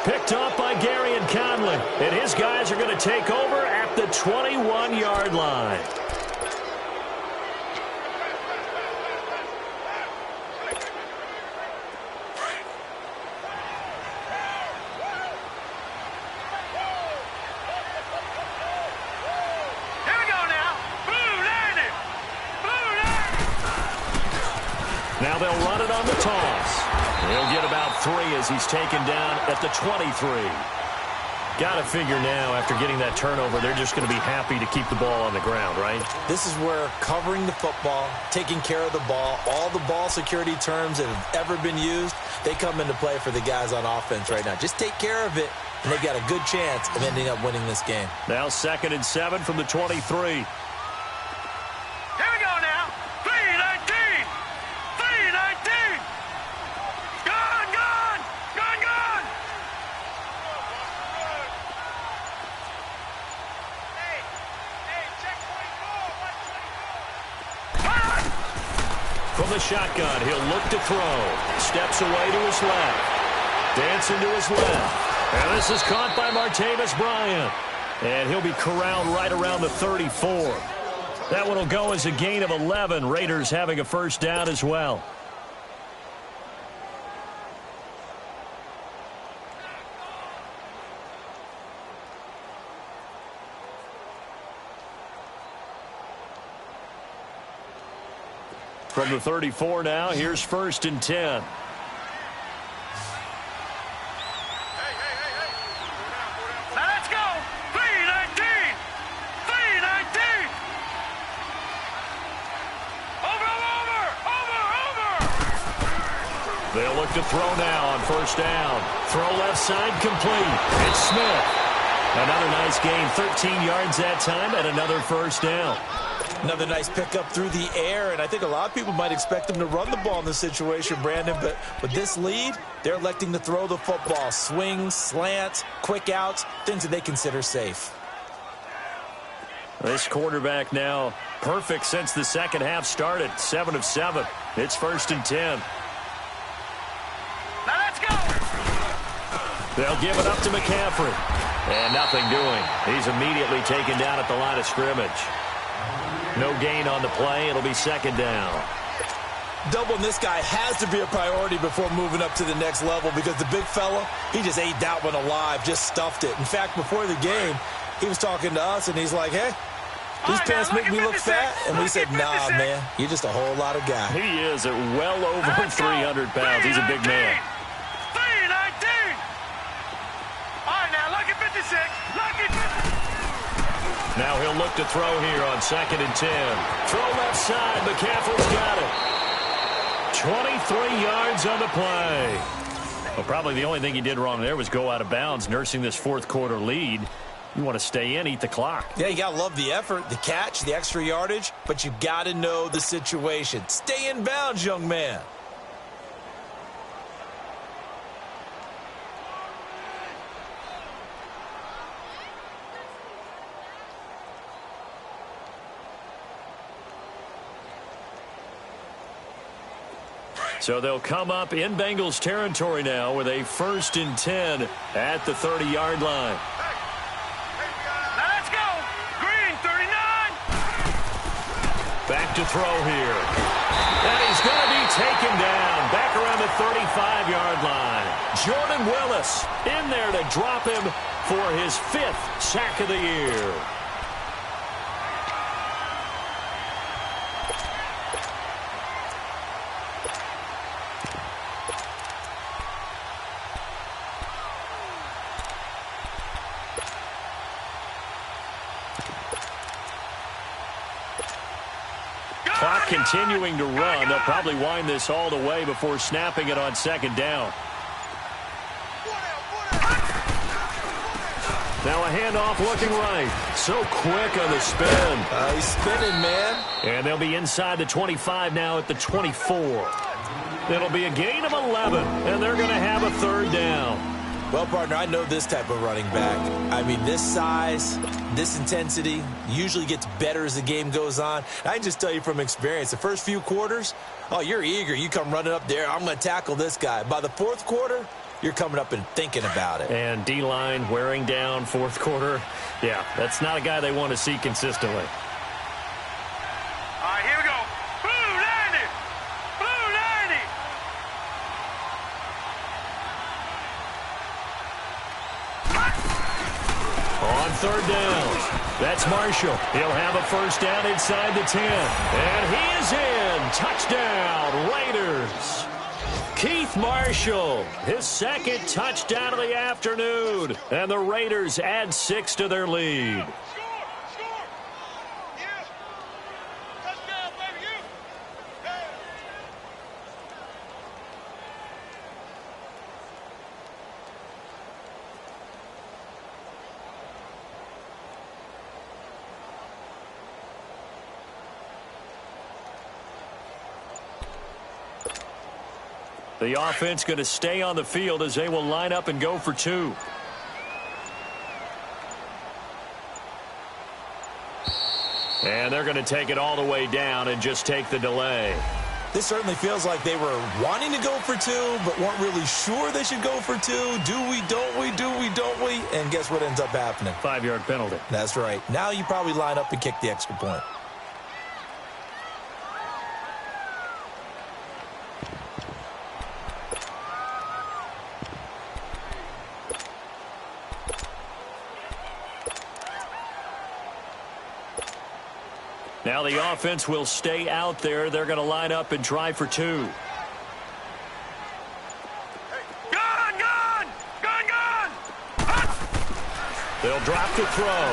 B: Picked off by Gary and Conley. And his guys are going to take over at the 21-yard line.
D: Here we go now. Blue landed. Blue
B: Now they'll run it on the toss. He'll get about 3 as he's taken down at the 23. Got to figure now, after getting that turnover, they're just going to be happy to keep the ball on the ground, right?
C: This is where covering the football, taking care of the ball, all the ball security terms that have ever been used, they come into play for the guys on offense right now. Just take care of it, and they've got a good chance of ending up winning this game.
B: Now 2nd and 7 from the 23.
D: Here we go now. 3-19. 3-19. Gone, gone. Gone, gone. Hey, check 24.
B: From the shotgun, he'll look to throw. Steps away to his left. Dancing to his left. And this is caught by Martavis Bryant. And he'll be corralled right around the 34. That one will go as a gain of 11. Raiders having a first down as well. From the 34 now, here's 1st and 10. They'll look to throw now on 1st down. Throw left side complete. It's Smith. Another nice gain, 13 yards that time, and another 1st down.
C: Another nice pickup through the air, and I think a lot of people might expect them to run the ball in this situation, Brandon, but with this lead, they're electing to throw the football. Swings, slants, quick outs, things that they consider safe.
B: This quarterback now perfect since the second half started. 7 of 7. It's 1st and 10.
D: Now let's go.
B: They'll give it up to McCaffrey. And nothing doing. He's immediately taken down at the line of scrimmage. No gain on the play. It'll be 2nd down.
C: Doubling this guy has to be a priority before moving up to the next level because the big fella, he just ate that one alive, just stuffed it. In fact, before the game, he was talking to us, and he's like, hey, these pants make me look fat. And we said, nah, man, you're just a whole lot of guy.
B: He is at well over 300 pounds. He's a big man.
D: 3-19. All right, now, lucky 56. Lucky 56.
B: Now he'll look to throw here on 2nd and 10. Throw left side. McCaffrey's got it. 23 yards on the play. Well, probably the only thing he did wrong there was go out of bounds, nursing this 4th quarter lead. You want to stay in, eat the clock.
C: Yeah, you got to love the effort, the catch, the extra yardage, but you got to know the situation. Stay in bounds, young man.
B: So they'll come up in Bengals territory now with a 1st and 10 at the 30-yard line.
D: Now let's go. Green, 39.
B: Back to throw here. And he's going to be taken down back around the 35-yard line. Jordan Willis in there to drop him for his 5th sack of the year. Clock continuing to run. They'll probably wind this all the way before snapping it on 2nd down. Now a handoff looking right. So quick on the spin.
C: He's spinning, man.
B: And they'll be inside the 25 now at the 24. It'll be a gain of 11, and they're going to have a 3rd down.
C: Well, partner, I know this type of running back. I mean, this size, this intensity usually gets better as the game goes on. I can just tell you from experience, the first few quarters, oh, you're eager. You come running up there, I'm going to tackle this guy. By the 4th quarter, you're coming up and thinking about it.
B: And D-line wearing down 4th quarter. Yeah, that's not a guy they want to see consistently.
D: All right, here we go. Blue 90. Blue 90.
B: On 3rd down, that's Marshall. He'll have a 1st down inside the 10. And he is in touchdown, Raiders. Keith Marshall, his second touchdown of the afternoon. And the Raiders add 6 to their lead. The offense going to stay on the field as they will line up and go for 2. And they're going to take it all the way down and just take the delay.
C: This certainly feels like they were wanting to go for 2, but weren't really sure they should go for 2. Do we, don't we, do we, don't we? And guess what ends up happening?
B: 5-yard penalty.
C: That's right. Now you probably line up and kick the extra point.
B: Now the offense will stay out there. They're going to line up and try for 2.
D: Gun! Gun! Gun! Gun!
B: They'll drop the throw.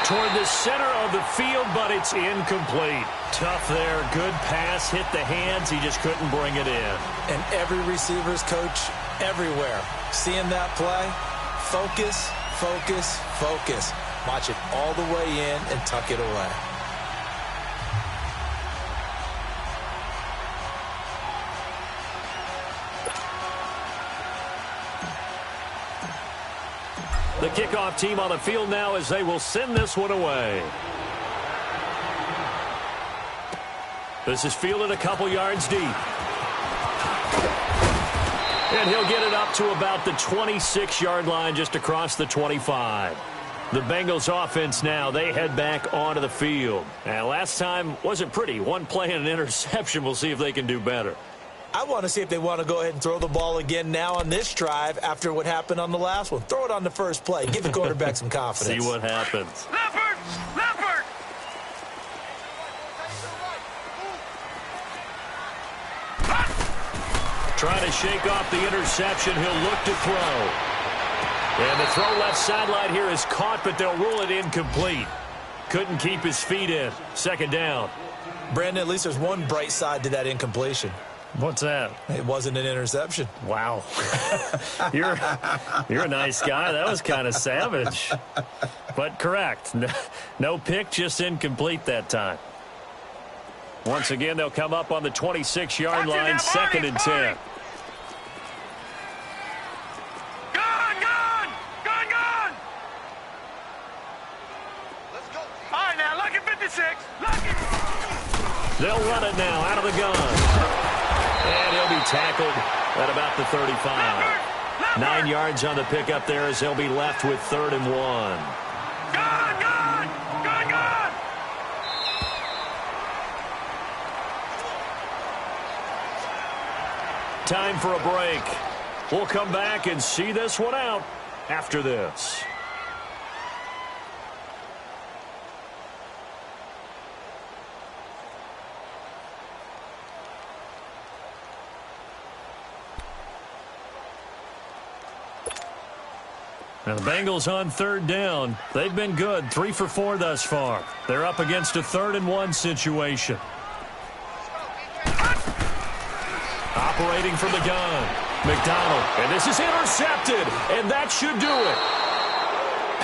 B: Toward the center of the field, but it's incomplete. Tough there. Good pass. Hit the hands. He just couldn't bring it in.
C: And every receiver's coach everywhere. Seeing that play, focus, focus, focus. Watch it all the way in and tuck it away.
B: The kickoff team on the field now as they will send this one away. This is fielded a couple yards deep. And he'll get it up to about the 26-yard line, just across the 25. The Bengals offense now, they head back onto the field. And last time wasn't pretty. One play and an interception. We'll see if they can do better.
C: I want to see if they want to go ahead and throw the ball again now on this drive after what happened on the last one. Throw it on the first play. Give the quarterback some confidence.
B: See what happens.
D: Leopard! Leopard!
B: Trying to shake off the interception. He'll look to throw. And the throw left sideline here is caught, but they'll rule it incomplete. Couldn't keep his feet in. Second down.
C: Brandon, at least there's one bright side to that incompletion.
B: What's that?
C: It wasn't an interception.
B: Wow. You're a nice guy. That was kind of savage. But correct. No pick, just incomplete that time. Once again, they'll come up on the 26-yard line, 2nd and 10. They'll run it now out of the gun. And he'll be tackled at about the 35. 9 yards on the pickup there as they'll be left with 3rd and 1.
D: Gun! Gun! Gun! Gun!
B: Time for a break. We'll come back and see this one out after this. Now the Bengals on 3rd down. They've been good, 3 for 4 thus far. They're up against a 3rd and 1 situation. Operating from the gun, McDonald, and this is intercepted, and that should do it.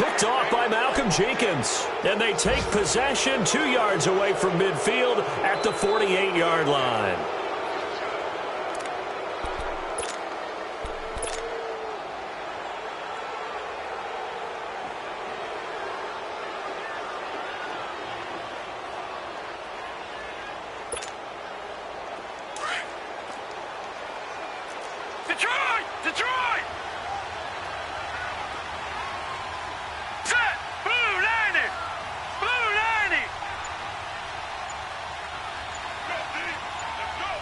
B: Picked off by Malcolm Jenkins, and they take possession 2 yards away from midfield at the 48-yard line.
D: Detroit! Set! Blue 90! Blue 90! Let's go!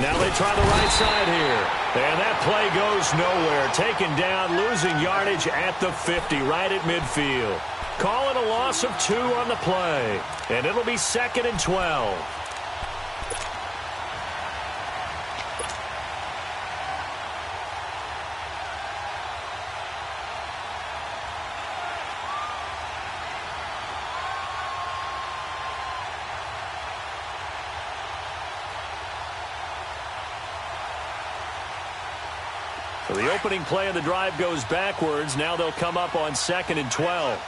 B: Now they try the right side here. And that play goes nowhere. Taken down, losing yardage at the 50, right at midfield. Call it a loss of 2 on the play. And it'll be 2nd and 12. So the opening play of the drive goes backwards. Now they'll come up on 2nd and 12.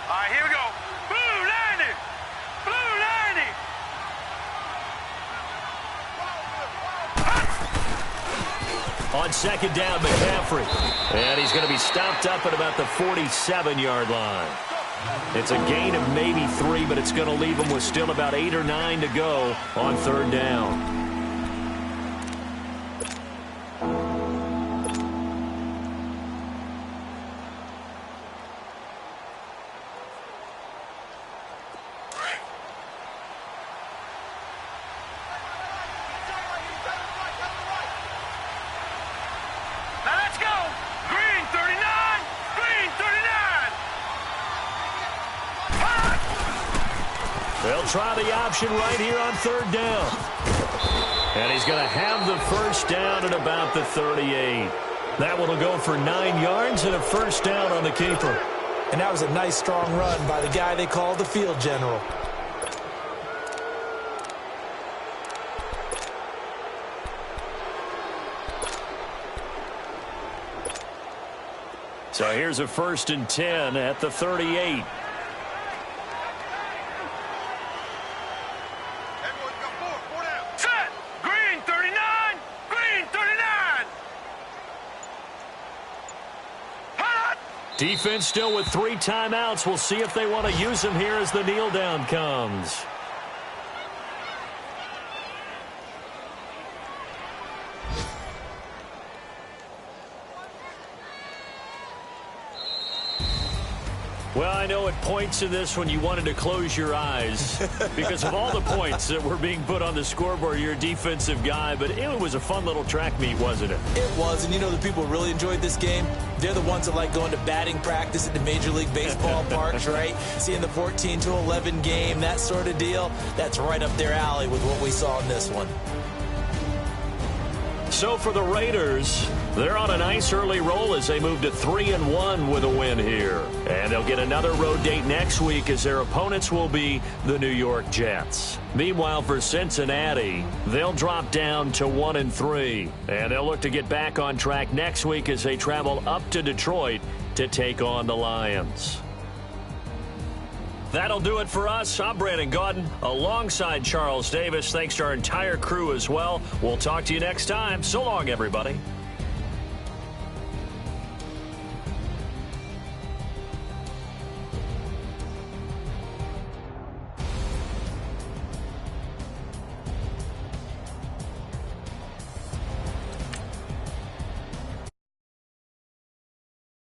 D: All right, here we go. Blue 90. Blue 90.
B: On 2nd down, McCaffrey. And he's going to be stopped up at about the 47-yard line. It's a gain of maybe 3, but it's going to leave him with still about 8 or 9 to go on 3rd down. They'll try the option right here on 3rd down. And he's going to have the 1st down at about the 38. That one will go for 9 yards and a 1st down on the keeper.
C: And that was a nice, strong run by the guy they call the field general.
B: So here's a 1st and 10 at the 38. Defense still with 3 timeouts. We'll see if they want to use them here as the kneel down comes. Well, I know at points in this when you wanted to close your eyes because of all the points that were being put on the scoreboard. You're a defensive guy, but it was a fun little track meet, wasn't it?
C: It was, and you know the people who really enjoyed this game? They're the ones that like going to batting practice at the Major League Baseball parks, right? Seeing the 14-11 game, that sort of deal. That's right up their alley with what we saw in this one.
B: So for the Raiders, they're on a nice early roll as they move to 3-1 with a win here. And they'll get another road date next week as their opponents will be the New York Jets. Meanwhile, for Cincinnati, they'll drop down to 1-3. And they'll look to get back on track next week as they travel up to Detroit to take on the Lions. That'll do it for us. I'm Brandon Gaudin alongside Charles Davis. Thanks to our entire crew as well. We'll talk to you next time. So long, everybody.